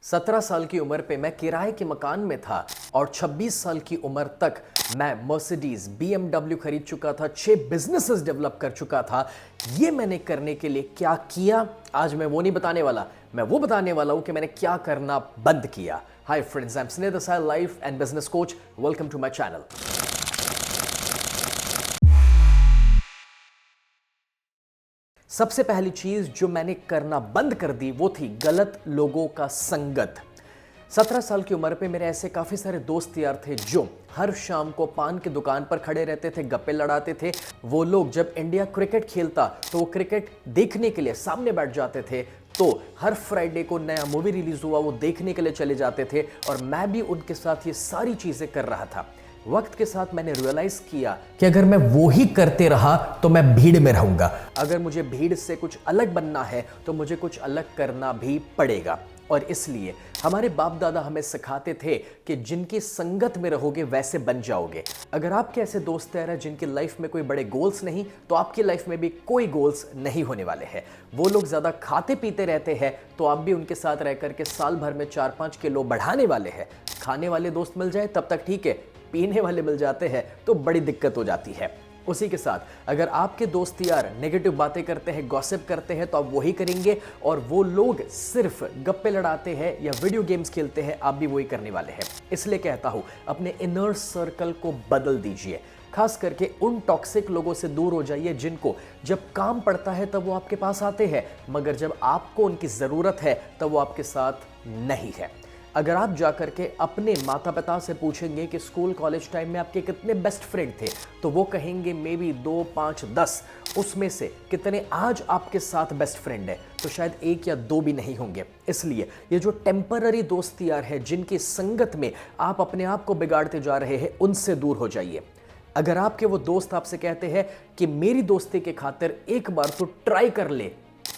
17 साल की उम्र पे मैं किराए के मकान में था और 26 साल की उम्र तक मैं मर्सिडीज BMW खरीद चुका था, 6 बिजनेसेस डेवलप कर चुका था। ये मैंने करने के लिए क्या किया, आज मैं वो नहीं बताने वाला, मैं वो बताने वाला हूं कि मैंने क्या करना बंद किया। Hi friends, I am Sneh Desai, life and business coach. Welcome to my channel. सबसे पहली चीज जो मैंने करना बंद कर दी वो थी गलत लोगों का संगत। 17 साल की उम्र पे मेरे ऐसे काफी सारे दोस्त यार थे जो हर शाम को पान की दुकान पर खड़े रहते थे, गप्पे लड़ाते थे। वो लोग जब इंडिया क्रिकेट खेलता तो वो क्रिकेट देखने के लिए सामने बैठ जाते थे। तो हर फ्राइडे को नया मूवी रिलीज हुआ वो देखने के लिए चले जाते थे और मैं भी उनके साथ ये सारी चीजें कर रहा था। वक्त के साथ मैंने रियलाइज किया कि अगर मैं वो ही करते रहा तो मैं भीड़ में रहूंगा। अगर मुझे भीड़ से कुछ अलग बनना है तो मुझे कुछ अलग करना भी पड़ेगा। और इसलिए हमारे बाप दादा हमें सिखाते थे कि जिनकी संगत में रहोगे वैसे बन जाओगे। अगर आपके ऐसे दोस्त हैं जिनकी लाइफ में कोई बड़े गोल्स नहीं, तो आपकी लाइफ में भी कोई गोल्स नहीं होने वाले हैं। वो लोग ज्यादा खाते पीते रहते हैं तो आप भी उनके साथ रह करके साल भर में 4-5 किलो बढ़ाने वाले हैं। खाने वाले दोस्त मिल जाए तब तक ठीक है, पीने वाले मिल जाते हैं तो बड़ी दिक्कत हो जाती है। उसी के साथ अगर आपके दोस्त यार नेगेटिव बातें करते हैं, गॉसिप करते हैं, तो आप वही करेंगे। और वो लोग सिर्फ गप्पे लड़ाते हैं या वीडियो गेम्स खेलते हैं, आप भी वही करने वाले हैं। इसलिए कहता हूं, अपने इनर सर्कल को बदल दीजिए। खास करके उन टॉक्सिक लोगों से दूर हो जाइए जिनको जब काम पड़ता है तब वो आपके पास आते हैं, मगर जब आपको उनकी जरूरत है तब वो आपके साथ नहीं है। अगर आप जाकर के अपने माता पिता से पूछेंगे कि स्कूल कॉलेज टाइम में आपके कितने बेस्ट फ्रेंड थे, तो वो कहेंगे मे बी 2, 5, 10। उसमें से कितने आज आपके साथ बेस्ट फ्रेंड है, तो शायद 1 या 2 भी नहीं होंगे। इसलिए ये जो टेम्पररी दोस्त यार है जिनकी संगत में आप अपने आप को बिगाड़ते जा रहे हैं, उनसे दूर हो जाइए। अगर आपके वो दोस्त आपसे कहते हैं कि मेरी दोस्ती के खातिर एक बार तो ट्राई कर ले,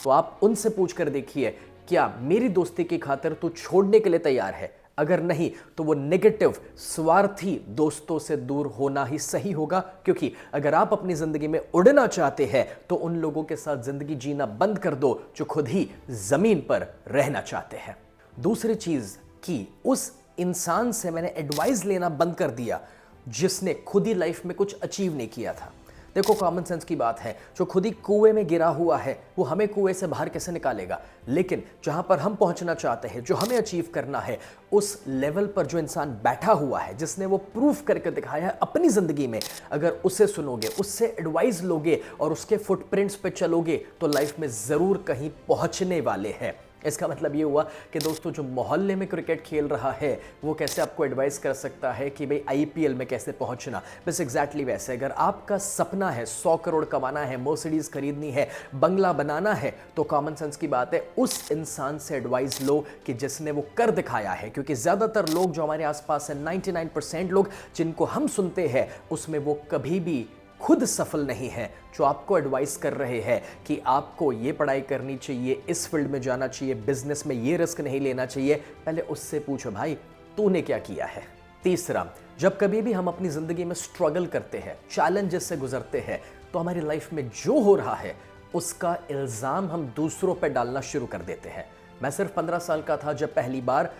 तो आप उनसे पूछ कर देखिए, क्या मेरी दोस्ती की खातिर तू छोड़ने के लिए तैयार है? अगर नहीं तो वो नेगेटिव स्वार्थी दोस्तों से दूर होना ही सही होगा। क्योंकि अगर आप अपनी जिंदगी में उड़ना चाहते हैं तो उन लोगों के साथ जिंदगी जीना बंद कर दो जो खुद ही जमीन पर रहना चाहते हैं। दूसरी चीज कि उस इंसान से मैंने एडवाइस लेना बंद कर दिया जिसने खुद ही लाइफ में कुछ अचीव नहीं किया था। देखो, कॉमन सेंस की बात है, जो खुद ही कुएं में गिरा हुआ है वो हमें कुएं से बाहर कैसे निकालेगा। लेकिन जहां पर हम पहुंचना चाहते हैं, जो हमें अचीव करना है, उस लेवल पर जो इंसान बैठा हुआ है, जिसने वो प्रूफ करके दिखाया है अपनी जिंदगी में, अगर उसे सुनोगे, उससे एडवाइस लोगे और उसके फुटप्रिंट्स पे चलोगे तो लाइफ में जरूर कहीं पहुंचने वाले हैं। इसका मतलब ये हुआ कि दोस्तों, जो मोहल्ले में क्रिकेट खेल रहा है वो कैसे आपको एडवाइस कर सकता है कि भाई IPL में कैसे पहुंचना। बस एग्जैक्टली वैसे अगर आपका सपना है 100 करोड़ कमाना है, मर्सिडीज खरीदनी है, बंगला बनाना है, तो कॉमन सेंस की बात है उस इंसान से एडवाइस लो कि जिसने वो कर दिखाया है। क्योंकि ज्यादातर लोग जो हमारे आसपास है, 99% लोग जिनको हम सुनते हैं, उसमें वो कभी भी खुद सफल नहीं है। जो आपको एडवाइस कर रहे हैं कि आपको ये पढ़ाई करनी चाहिए, इस फील्ड में जाना चाहिए, बिजनेस में ये रिस्क नहीं लेना चाहिए, पहले उससे पूछो भाई तूने क्या किया है। तीसरा, जब कभी भी हम अपनी जिंदगी में स्ट्रगल करते हैं, चैलेंजेस से गुजरते हैं, तो हमारी लाइफ में जो हो रहा है उसका इल्जाम हम दूसरों पर डालना शुरू कर देते हैं। मैं सिर्फ 15 साल का था जब पहली बार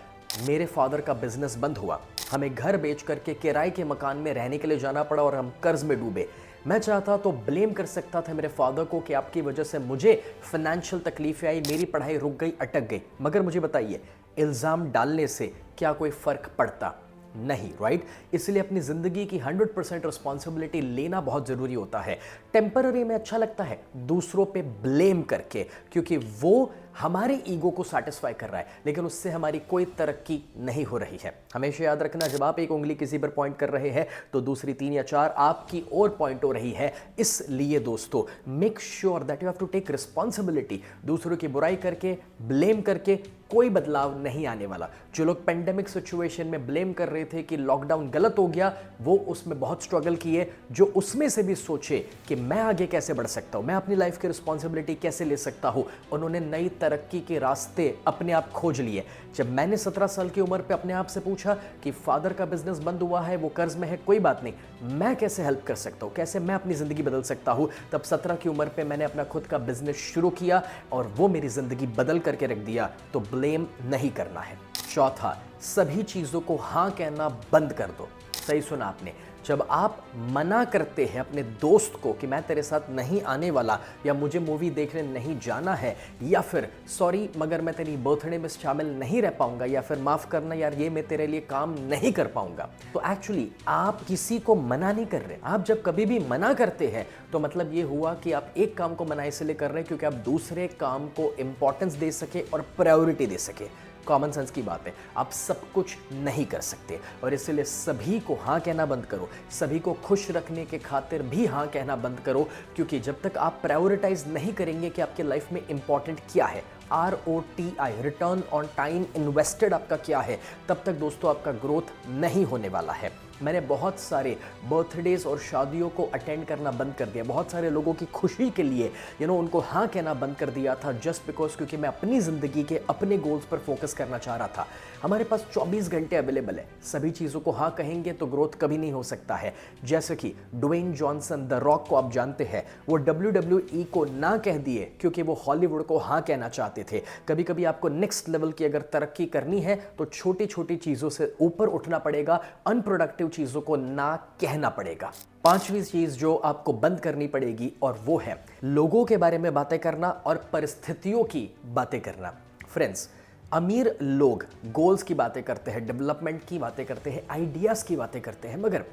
मेरे फादर का बिजनेस बंद हुआ। हमें घर बेच करके किराए के मकान में रहने के लिए जाना पड़ा और हम कर्ज में डूबे। मैं चाहता तो ब्लेम कर सकता था मेरे फादर को कि आपकी वजह से मुझे फाइनेंशियल तकलीफें आई, मेरी पढ़ाई रुक गई, अटक गई। मगर मुझे बताइए, इल्जाम डालने से क्या कोई फर्क पड़ता? नहीं, राइट? इसलिए अपनी जिंदगी की 100% रिस्पॉन्सिबिलिटी लेना बहुत जरूरी होता है। टेम्पररी में अच्छा लगता है दूसरों पे ब्लेम करके, क्योंकि वो हमारे ईगो को सेटिस्फाई कर रहा है, लेकिन उससे हमारी कोई तरक्की नहीं हो रही है। हमेशा याद रखना, जब आप एक उंगली किसी पर पॉइंट कर रहे हैं तो दूसरी 3 या 4 आपकी ओर पॉइंट हो रही है। इसलिए दोस्तों, make sure that you have to take responsibility. दूसरों की बुराई करके, ब्लेम करके कोई बदलाव नहीं आने वाला। जो लोग पेंडेमिक सिचुएशन में ब्लेम कर रहे थे कि लॉकडाउन गलत हो गया, वो उसमें बहुत स्ट्रगल किए। जो उसमें से भी सोचे कि मैं आगे कैसे बढ़ सकता हूं, मैं अपनी लाइफ की रिस्पॉन्सिबिलिटी कैसे ले सकता हूं, उन्होंने नई तरक्की के रास्ते अपने आप खोज लिए। जब मैंने 17 साल की उम्र पे अपने आप से पूछा कि फादर का बिजनेस बंद हुआ है, वो कर्ज में है, कोई बात नहीं, मैं कैसे हेल्प कर सकता हूं, कैसे मैं अपनी जिंदगी बदल सकता हूं, तब 17 की उम्र पे मैंने अपना खुद का बिजनेस शुरू किया और वो मेरी जिंदगी बदल करके रख दिया। तो ब्लेम नहीं करना है। चौथा, सभी चीजों को हाँ कहना बंद कर दो। सही सुना आपने, जब आप मना करते हैं अपने दोस्त को कि मैं तेरे साथ नहीं आने वाला, या मुझे मूवी देखने नहीं जाना है, या फिर सॉरी मगर मैं तेरी बर्थडे में शामिल नहीं रह पाऊंगा, या फिर माफ करना यार ये मैं तेरे लिए काम नहीं कर पाऊंगा, तो एक्चुअली आप किसी को मना नहीं कर रहे। आप जब कभी भी मना करते हैं तो मतलब ये हुआ कि आप एक काम को मना इसलिए कर रहे हैं क्योंकि आप दूसरे काम को इंपॉर्टेंस दे सके और प्रायोरिटी दे सके। कॉमन सेंस की बात है, आप सब कुछ नहीं कर सकते और इसलिए सभी को हाँ कहना बंद करो। सभी को खुश रखने के खातिर भी हाँ कहना बंद करो, क्योंकि जब तक आप प्रायोरिटाइज नहीं करेंगे कि आपके लाइफ में इंपॉर्टेंट क्या है, ROTI return on time invested आपका क्या है, तब तक दोस्तों आपका ग्रोथ नहीं होने वाला है। मैंने बहुत सारे बर्थडेज और शादियों को अटेंड करना बंद कर दिया, बहुत सारे लोगों की खुशी के लिए उनको हाँ कहना बंद कर दिया था, जस्ट बिकॉज क्योंकि मैं अपनी ज़िंदगी के अपने गोल्स पर फोकस करना चाह रहा था। हमारे पास 24 घंटे अवेलेबल है, सभी चीज़ों को हाँ कहेंगे तो ग्रोथ कभी नहीं हो सकता है। जैसे कि ड्वेन जॉनसन द रॉक को आप जानते हैं, वो WWE को ना कह दिए क्योंकि वो हॉलीवुड को हाँ कहना चाहते थे। कभी कभी आपको नेक्स्ट लेवल की अगर तरक्की करनी है तो छोटी छोटी चीज़ों से ऊपर उठना पड़ेगा, अनप्रोडक्टिव चीज़ों को ना कहना पड़ेगा। पांचवी चीज जो आपको बंद करनी पड़ेगी और वो है लोगों के बारे में बातें करना और परिस्थितियों की बातें करना। फ्रेंड्स, अमीर लोग गोल्स की बातें करते हैं, डेवलपमेंट की बातें करते हैं, आइडियाज की बातें करते हैं, मगर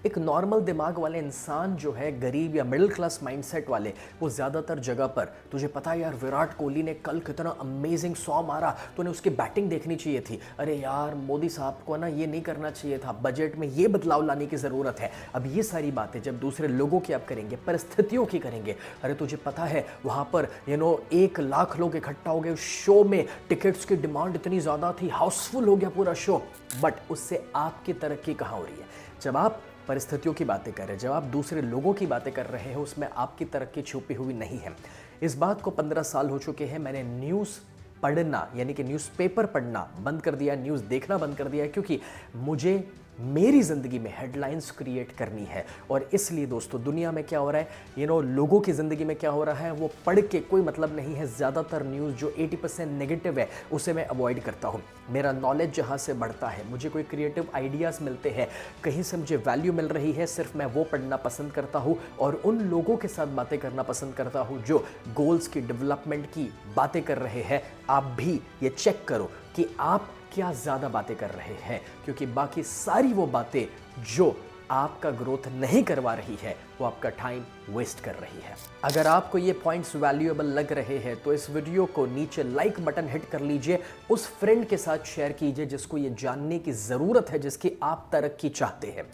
एक नॉर्मल दिमाग वाले इंसान जो है, गरीब या मिडिल क्लास माइंडसेट वाले, वो ज़्यादातर जगह पर, तुझे पता है यार विराट कोहली ने कल कितना अमेजिंग 100 मारा, तूने उसकी बैटिंग देखनी चाहिए थी, अरे यार मोदी साहब को ना ये नहीं करना चाहिए था, बजट में ये बदलाव लाने की ज़रूरत है। अब ये सारी बातें जब दूसरे लोगों की आप करेंगे, परिस्थितियों की करेंगे, अरे तुझे पता है वहाँ पर 1 लाख लोग इकट्ठा हो गए उस शो में, टिकट्स की डिमांड इतनी ज़्यादा थी, हाउसफुल हो गया पूरा शो, बट उससे आपकी तरक्की कहाँ हो रही है? जब आप परिस्थितियों की बातें कर रहे हैं, जब आप दूसरे लोगों की बातें कर रहे हैं, उसमें आपकी तरक्की छुपी हुई नहीं है। इस बात को 15 साल हो चुके हैं, मैंने न्यूज़ पढ़ना यानी कि न्यूज़पेपर पढ़ना बंद कर दिया, न्यूज़ देखना बंद कर दिया, क्योंकि मुझे मेरी ज़िंदगी में हेडलाइंस क्रिएट करनी है। और इसलिए दोस्तों, दुनिया में क्या हो रहा है, लोगों की ज़िंदगी में क्या हो रहा है, वो पढ़ के कोई मतलब नहीं है। ज़्यादातर न्यूज़ जो 80% नेगेटिव है उसे मैं अवॉइड करता हूँ। मेरा नॉलेज जहाँ से बढ़ता है, मुझे कोई क्रिएटिव आइडियाज़ मिलते हैं, कहीं से मुझे वैल्यू मिल रही है, सिर्फ मैं वो पढ़ना पसंद करता हूँ और उन लोगों के साथ बातें करना पसंद करता हूँ जो गोल्स की, डेवलपमेंट की बातें कर रहे हैं। आप भी ये चेक करो कि आप क्या ज़्यादा बातें कर रहे हैं, क्योंकि बाकी सारी वो बातें जो आपका ग्रोथ नहीं करवा रही है, वो आपका टाइम वेस्ट कर रही है। अगर आपको ये पॉइंट्स वैल्यूएबल लग रहे हैं तो इस वीडियो को नीचे लाइक बटन हिट कर लीजिए, उस फ्रेंड के साथ शेयर कीजिए जिसको ये जानने की ज़रूरत है, जिसकी आप तरक्की चाहते हैं।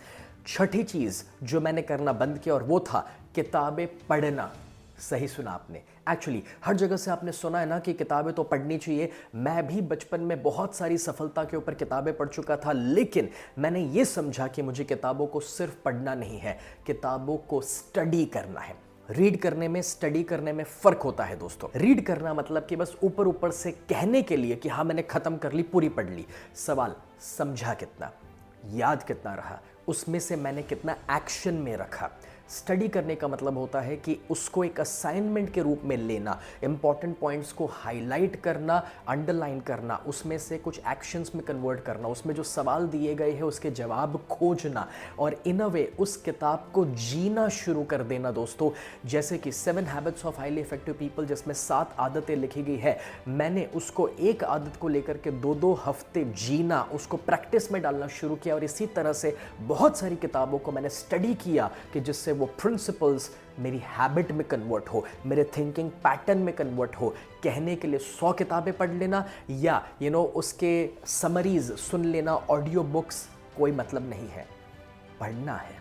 छठी चीज़ जो मैंने करना बंद किया और वो था किताबें पढ़ना। सही सुना आपने। एक्चुअली हर जगह से आपने सुना है ना कि किताबें तो पढ़नी चाहिए। मैं भी बचपन में बहुत सारी सफलता के ऊपर किताबें पढ़ चुका था, लेकिन मैंने ये समझा कि मुझे किताबों को सिर्फ पढ़ना नहीं है, किताबों को स्टडी करना है। रीड करने में, स्टडी करने में फ़र्क होता है दोस्तों। रीड करना मतलब कि बस ऊपर ऊपर से कहने के लिए कि हाँ मैंने ख़त्म कर ली, पूरी पढ़ ली। सवाल, समझा कितना, याद कितना रहा, उसमें से मैंने कितना एक्शन में रखा। स्टडी करने का मतलब होता है कि उसको एक असाइनमेंट के रूप में लेना, इंपॉर्टेंट पॉइंट्स को हाईलाइट करना, अंडरलाइन करना, उसमें से कुछ एक्शंस में कन्वर्ट करना, उसमें जो सवाल दिए गए हैं उसके जवाब खोजना और इन अ वे उस किताब को जीना शुरू कर देना दोस्तों। जैसे कि 7 habits of highly effective people, जिसमें 7 आदतें लिखी गई है, मैंने उसको एक आदत को लेकर के 2-2 हफ्ते जीना, उसको प्रैक्टिस में डालना शुरू किया और इसी तरह से बहुत सारी किताबों को मैंने स्टडी किया कि जिससे वो प्रिंसिपल्स मेरी हैबिट में कन्वर्ट हो, मेरे थिंकिंग पैटर्न में कन्वर्ट हो। कहने के लिए 100 किताबें पढ़ लेना या उसके समरीज सुन लेना, ऑडियो बुक्स, कोई मतलब नहीं है। पढ़ना है,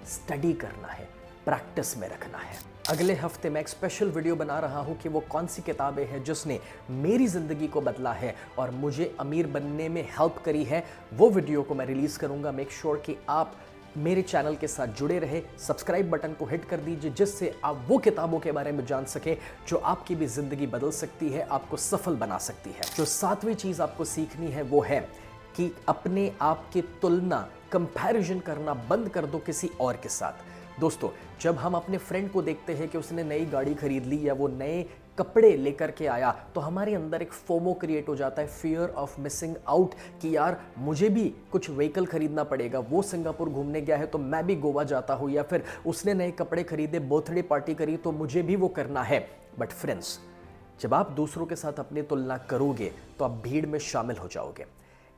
स्टडी करना है, प्रैक्टिस में रखना है। अगले हफ्ते मैं एक स्पेशल वीडियो बना रहा हूं कि वो कौन सी किताबें हैं जिसने मेरी ज़िंदगी को बदला है और मुझे अमीर बनने में हेल्प करी है। वो वीडियो को मैं रिलीज़ करूंगा। मेक श्योर कि आप मेरे चैनल के साथ जुड़े रहे, सब्सक्राइब बटन को हिट कर दीजिए जिससे आप वो किताबों के बारे में जान सके जो आपकी भी ज़िंदगी बदल सकती है, आपको सफल बना सकती है। जो 7वीं चीज़ आपको सीखनी है वो है कि अपने आप की तुलना, कंपैरिजन करना बंद कर दो किसी और के साथ। दोस्तों, जब हम अपने फ्रेंड को देखते हैं कि उसने नई गाड़ी खरीद ली या वो नए कपड़े लेकर के आया तो हमारे अंदर एक फोमो क्रिएट हो जाता है, फियर ऑफ मिसिंग आउट, कि यार मुझे भी कुछ व्हीकल खरीदना पड़ेगा, वो सिंगापुर घूमने गया है तो मैं भी गोवा जाता हूं, या फिर उसने नए कपड़े खरीदे, बर्थडे पार्टी करी तो मुझे भी वो करना है। बट फ्रेंड्स, जब आप दूसरों के साथ अपनी तुलना करोगे तो आप भीड़ में शामिल हो जाओगे।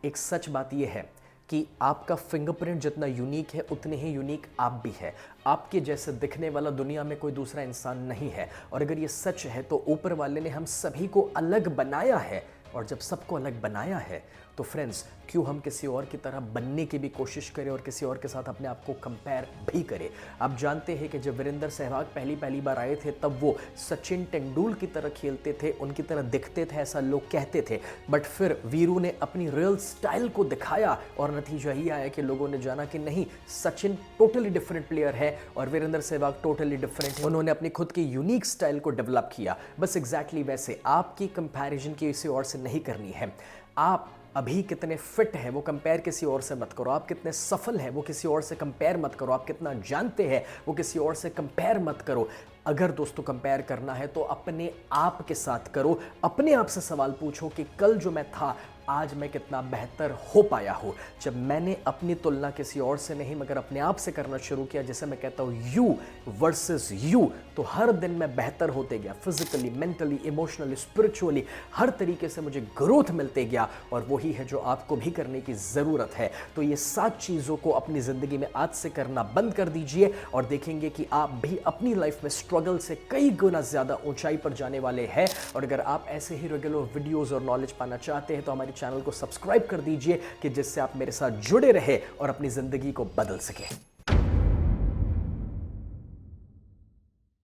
एक सच बात यह है कि आपका फिंगरप्रिंट जितना यूनिक है उतने ही यूनिक आप भी है। आपके जैसे दिखने वाला दुनिया में कोई दूसरा इंसान नहीं है। और अगर ये सच है तो ऊपर वाले ने हम सभी को अलग बनाया है, और जब सबको अलग बनाया है तो फ्रेंड्स क्यों हम किसी और की तरह बनने की भी कोशिश करें और किसी और के साथ अपने आप को कंपेयर भी करें। आप जानते हैं कि जब वीरेंद्र सहवाग पहली बार आए थे तब वो सचिन तेंदुलकर की तरह खेलते थे, उनकी तरह दिखते थे, ऐसा लोग कहते थे। बट फिर वीरू ने अपनी रियल स्टाइल को दिखाया और नतीजा ही आया कि लोगों ने जाना कि नहीं, सचिन टोटली डिफरेंट प्लेयर है और वीरेंद्र सहवाग टोटली डिफरेंट है। उन्होंने अपनी खुद की यूनिक स्टाइल को डेवलप किया। बस एग्जैक्टली वैसे आपकी कंपैरिजन किसी और से नहीं करनी है। आप अभी कितने फिट हैं वो कंपेयर किसी और से मत करो, आप कितने सफल हैं वो किसी और से कंपेयर मत करो, आप कितना जानते हैं वो किसी और से कंपेयर मत करो। अगर दोस्तों कंपेयर करना है तो अपने आप के साथ करो। अपने आप से सवाल पूछो कि कल जो मैं था आज मैं कितना बेहतर हो पाया हूं। जब मैंने अपनी तुलना किसी और से नहीं मगर अपने आप से करना शुरू किया, जैसे मैं कहता हूं यू वर्सेस यू, तो हर दिन मैं बेहतर होते गया, फिजिकली, मेंटली, इमोशनली, स्पिरिचुअली, हर तरीके से मुझे ग्रोथ मिलते गया। और वही है जो आपको भी करने की जरूरत है। तो ये 7 चीजों को अपनी जिंदगी में आज से करना बंद कर दीजिए और देखेंगे कि आप भी अपनी लाइफ में स्ट्रगल से कई गुना ज्यादा ऊंचाई पर जाने वाले हैं। और अगर आप ऐसे ही रेगुलर वीडियोस और नॉलेज पाना चाहते हैं तो हमारे चैनल को सब्सक्राइब कर दीजिए कि जिससे आप मेरे साथ जुड़े रहे और अपनी जिंदगी को बदल सके।